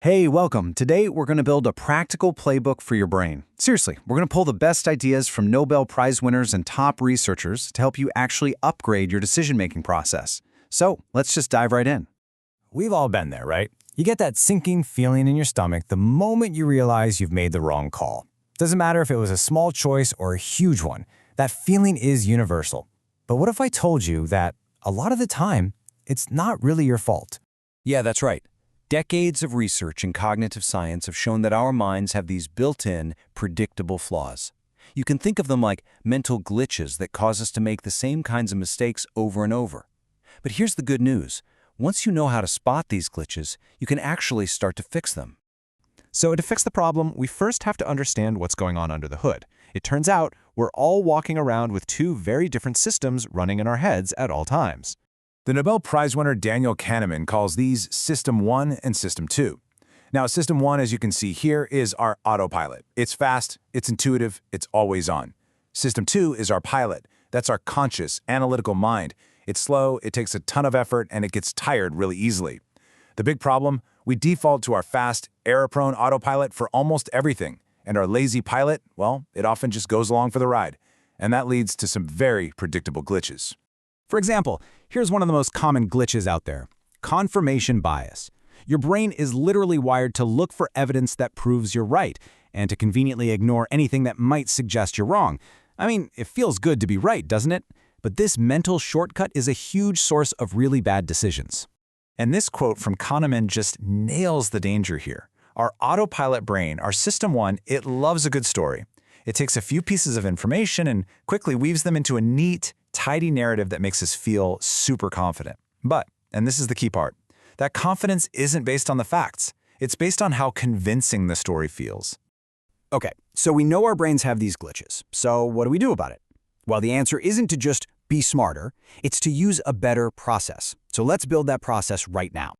Hey, welcome. Today, we're going to build a practical playbook for your brain. Seriously, we're going to pull the best ideas from Nobel Prize winners and top researchers to help you actually upgrade your decision-making process. So, let's just dive right in. We've all been there, right? You get that sinking feeling in your stomach the moment you realize you've made the wrong call. Doesn't matter if it was a small choice or a huge one. That feeling is universal. But what if I told you that, a lot of the time, it's not really your fault? Yeah, that's right. Decades of research in cognitive science have shown that our minds have these built-in, predictable flaws. You can think of them like mental glitches that cause us to make the same kinds of mistakes over and over. But here's the good news. Once you know how to spot these glitches, you can actually start to fix them. So to fix the problem, we first have to understand what's going on under the hood. It turns out we're all walking around with two very different systems running in our heads at all times. The Nobel Prize winner Daniel Kahneman calls these System 1 and System 2. Now, System 1, as you can see here, is our autopilot. It's fast, it's intuitive, it's always on. System 2 is our pilot. That's our conscious, analytical mind. It's slow, it takes a ton of effort, and it gets tired really easily. The big problem? We default to our fast, error-prone autopilot for almost everything. And our lazy pilot, well, it often just goes along for the ride. And that leads to some very predictable glitches. For example, here's one of the most common glitches out there: confirmation bias. Your brain is literally wired to look for evidence that proves you're right, and to conveniently ignore anything that might suggest you're wrong. I mean, it feels good to be right, doesn't it? But this mental shortcut is a huge source of really bad decisions. And this quote from Kahneman just nails the danger here. Our autopilot brain, our System 1, it loves a good story. It takes a few pieces of information and quickly weaves them into a neat, tidy narrative that makes us feel super confident. But, and this is the key part, that confidence isn't based on the facts. It's based on how convincing the story feels. Okay, so we know our brains have these glitches. So what do we do about it? Well, the answer isn't to just be smarter, it's to use a better process. So let's build that process right now.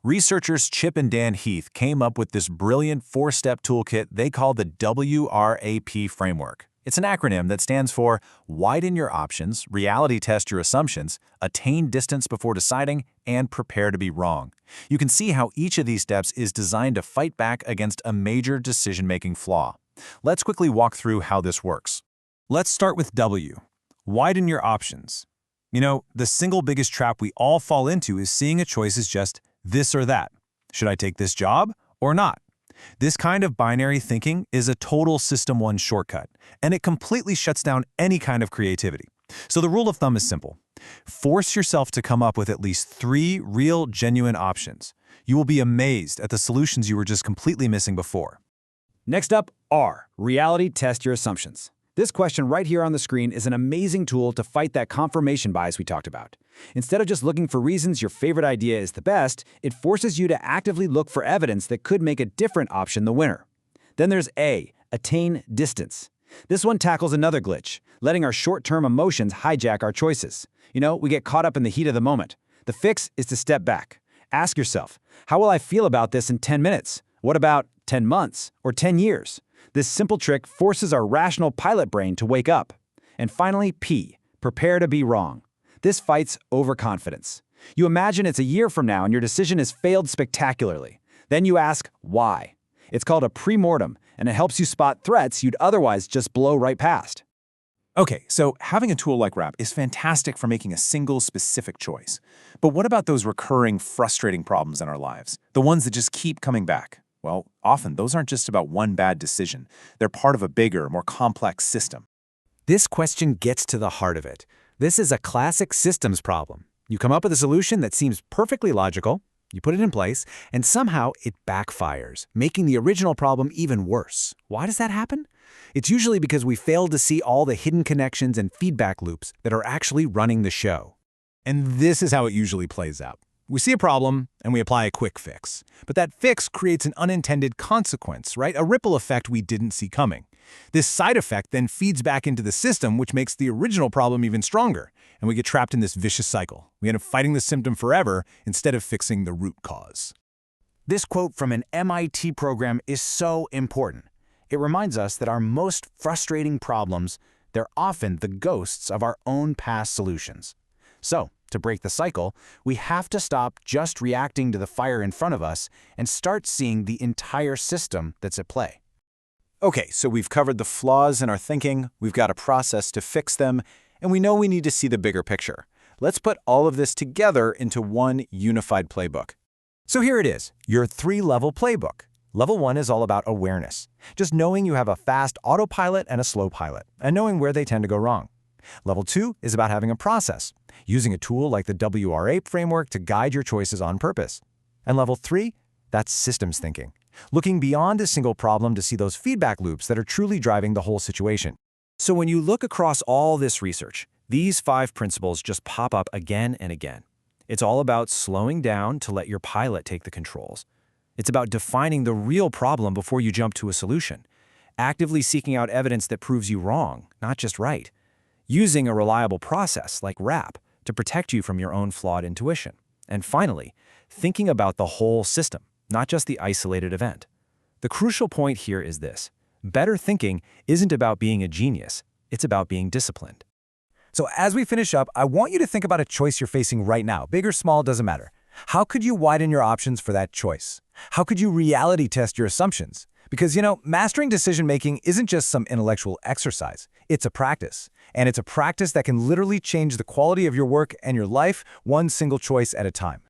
Researchers Chip and Dan Heath came up with this brilliant four-step toolkit they call the WRAP framework. It's an acronym that stands for Widen Your Options, Reality Test Your Assumptions, Attain Distance Before Deciding, and Prepare to be Wrong. You can see how each of these steps is designed to fight back against a major decision-making flaw. Let's quickly walk through how this works. Let's start with W. Widen your options. You know, the single biggest trap we all fall into is seeing a choice as just this or that. Should I take this job or not? This kind of binary thinking is a total System 1 shortcut, and it completely shuts down any kind of creativity. So the rule of thumb is simple. Force yourself to come up with at least 3 real, genuine options. You will be amazed at the solutions you were just completely missing before. Next up, R, reality test your assumptions. This question right here on the screen is an amazing tool to fight that confirmation bias we talked about. Instead of just looking for reasons your favorite idea is the best, it forces you to actively look for evidence that could make a different option the winner. Then there's A, attain distance. This one tackles another glitch, letting our short-term emotions hijack our choices. You know, we get caught up in the heat of the moment. The fix is to step back. Ask yourself, how will I feel about this in 10 minutes? What about 10 months or 10 years? This simple trick forces our rational pilot brain to wake up. And finally, P, prepare to be wrong. This fights overconfidence. You imagine it's a year from now and your decision has failed spectacularly. Then you ask, why? It's called a pre-mortem, and it helps you spot threats you'd otherwise just blow right past. Okay, so having a tool like WRAP is fantastic for making a single specific choice. But what about those recurring, frustrating problems in our lives? The ones that just keep coming back? Well, often those aren't just about one bad decision. They're part of a bigger, more complex system. This question gets to the heart of it. This is a classic systems problem. You come up with a solution that seems perfectly logical, you put it in place, and somehow it backfires, making the original problem even worse. Why does that happen? It's usually because we fail to see all the hidden connections and feedback loops that are actually running the show. And this is how it usually plays out. We see a problem, and we apply a quick fix. But that fix creates an unintended consequence, right? A ripple effect we didn't see coming. This side effect then feeds back into the system, which makes the original problem even stronger, and we get trapped in this vicious cycle. We end up fighting the symptom forever instead of fixing the root cause. This quote from an MIT program is so important. It reminds us that our most frustrating problems, they're often the ghosts of our own past solutions. So, to break the cycle, we have to stop just reacting to the fire in front of us and start seeing the entire system that's at play. Okay, so we've covered the flaws in our thinking, we've got a process to fix them, and we know we need to see the bigger picture. Let's put all of this together into one unified playbook. So here it is, your 3-level playbook. Level 1 is all about awareness, just knowing you have a fast autopilot and a slow pilot, and knowing where they tend to go wrong. Level 2 is about having a process, using a tool like the WRA framework to guide your choices on purpose. And level 3, that's systems thinking, looking beyond a single problem to see those feedback loops that are truly driving the whole situation. So when you look across all this research, these 5 principles just pop up again and again. It's all about slowing down to let your pilot take the controls. It's about defining the real problem before you jump to a solution, actively seeking out evidence that proves you wrong, not just right, using a reliable process like RAP to protect you from your own flawed intuition, and finally, thinking about the whole system, not just the isolated event. The crucial point here is this: better thinking isn't about being a genius, it's about being disciplined. So as we finish up, I want you to think about a choice you're facing right now. Big or small, doesn't matter. How could you widen your options for that choice? How could you reality test your assumptions? Because, mastering decision-making isn't just some intellectual exercise. It's a practice. And it's a practice that can literally change the quality of your work and your life one single choice at a time.